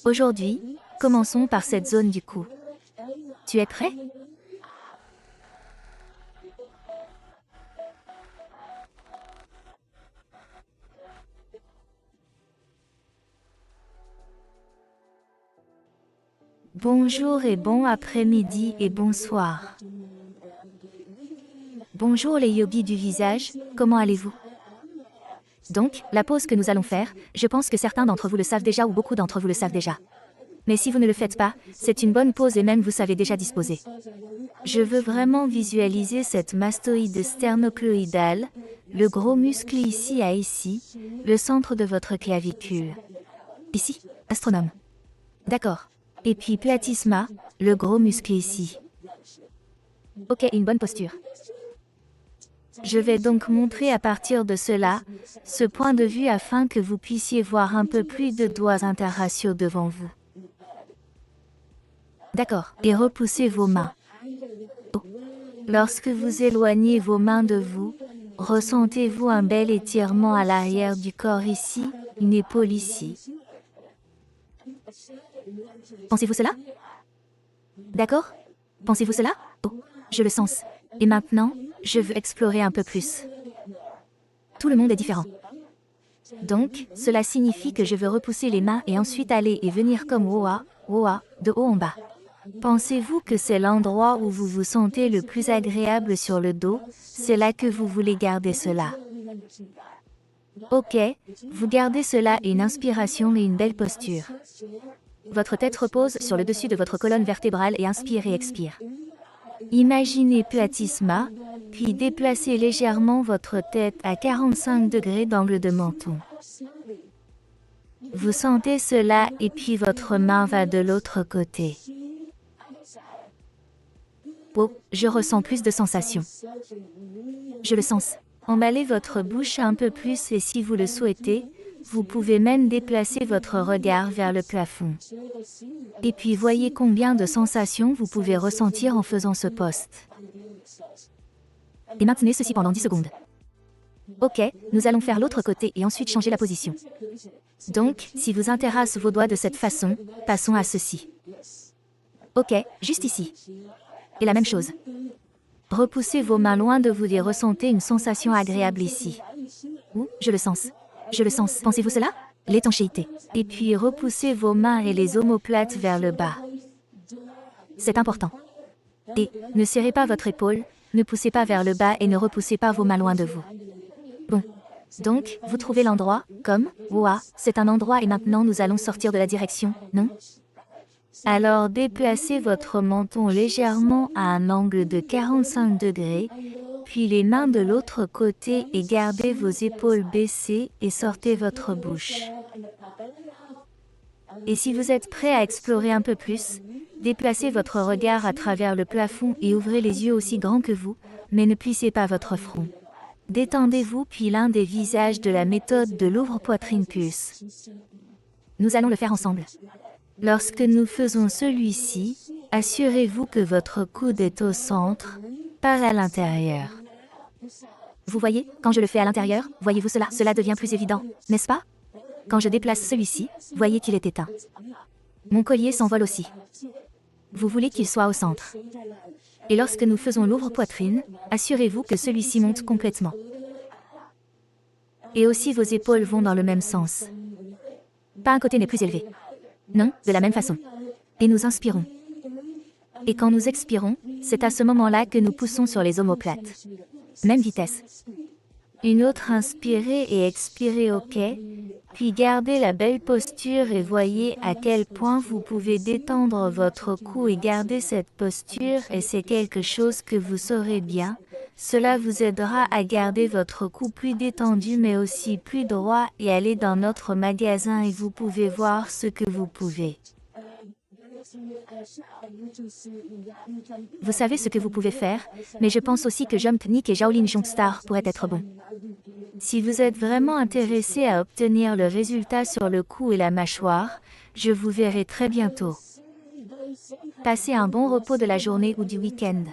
Aujourd'hui, commençons par cette zone du cou. Tu es prêt? Bonjour et bon après-midi et bonsoir. Bonjour les yogis du visage, comment allez-vous? Donc, la pose que nous allons faire, je pense que certains d'entre vous le savent déjà ou beaucoup d'entre vous le savent déjà. Mais si vous ne le faites pas, c'est une bonne pose et même vous savez déjà disposer. Je veux vraiment visualiser cette mastoïde sternocléidale, le gros muscle ici à ici, le centre de votre clavicule. Ici, astronome. D'accord. Et puis platysma, le gros muscle ici. Ok, une bonne posture. Je vais donc montrer à partir de cela, ce point de vue afin que vous puissiez voir un peu plus de doigts interratios devant vous. D'accord. Et repoussez vos mains. Lorsque vous éloignez vos mains de vous, ressentez-vous un bel étirement à l'arrière du corps ici, une épaule ici. Pensez-vous cela? D'accord? Pensez-vous cela? Oh, je le sens. Et maintenant, je veux explorer un peu plus. Tout le monde est différent. Donc, cela signifie que je veux repousser les mains et ensuite aller et venir comme woa, woa, de haut en bas. Pensez-vous que c'est l'endroit où vous vous sentez le plus agréable sur le dos? C'est là que vous voulez garder cela. Ok, vous gardez cela et une inspiration et une belle posture. Votre tête repose sur le dessus de votre colonne vertébrale et inspire et expire. Imaginez platysma, puis déplacez légèrement votre tête à 45 degrés d'angle de menton. Vous sentez cela et puis votre main va de l'autre côté. Oh, je ressens plus de sensations. Je le sens. Emballez votre bouche un peu plus et si vous le souhaitez, vous pouvez même déplacer votre regard vers le plafond. Et puis voyez combien de sensations vous pouvez ressentir en faisant ce poste. Et maintenez ceci pendant 10 secondes. Ok, nous allons faire l'autre côté et ensuite changer la position. Donc, si vous intéressez vos doigts de cette façon, passons à ceci. Ok, juste ici. Et la même chose. Repoussez vos mains loin de vous et ressentez une sensation agréable ici. Ouh, je le sens. Je le sens. Pensez-vous cela? L'étanchéité. Et puis repoussez vos mains et les omoplates vers le bas. C'est important. Et ne serrez pas votre épaule, ne poussez pas vers le bas et ne repoussez pas vos mains loin de vous. Bon. Donc, vous trouvez l'endroit, comme, ouah, c'est un endroit et maintenant nous allons sortir de la direction, non? Alors déplacez votre menton légèrement à un angle de 45 degrés, puis les mains de l'autre côté et gardez vos épaules baissées et sortez votre bouche. Et si vous êtes prêt à explorer un peu plus, déplacez votre regard à travers le plafond et ouvrez les yeux aussi grands que vous, mais ne plissez pas votre front. Détendez-vous puis l'un des visages de la méthode de l'ouvre-poitrine pulse. Nous allons le faire ensemble. Lorsque nous faisons celui-ci, assurez-vous que votre coude est au centre, pas à l'intérieur. Vous voyez, quand je le fais à l'intérieur, voyez-vous cela? Cela devient plus évident, n'est-ce pas? Quand je déplace celui-ci, voyez qu'il est éteint. Mon collier s'envole aussi. Vous voulez qu'il soit au centre. Et lorsque nous faisons l'ouvre-poitrine, assurez-vous que celui-ci monte complètement. Et aussi vos épaules vont dans le même sens. Pas un côté n'est plus élevé. Non, de la même façon. Et nous inspirons. Et quand nous expirons, c'est à ce moment-là que nous poussons sur les omoplates. Même vitesse. Une autre inspirez et expirez, ok. Puis gardez la belle posture et voyez à quel point vous pouvez détendre votre cou et garder cette posture et c'est quelque chose que vous saurez bien. Cela vous aidera à garder votre cou plus détendu mais aussi plus droit et aller dans notre magasin et vous pouvez voir ce que vous pouvez. Vous savez ce que vous pouvez faire, mais je pense aussi que Jump Technique et Shaolin Jongstar pourraient être bons. Si vous êtes vraiment intéressé à obtenir le résultat sur le cou et la mâchoire, je vous verrai très bientôt. Passez un bon repos de la journée ou du week-end.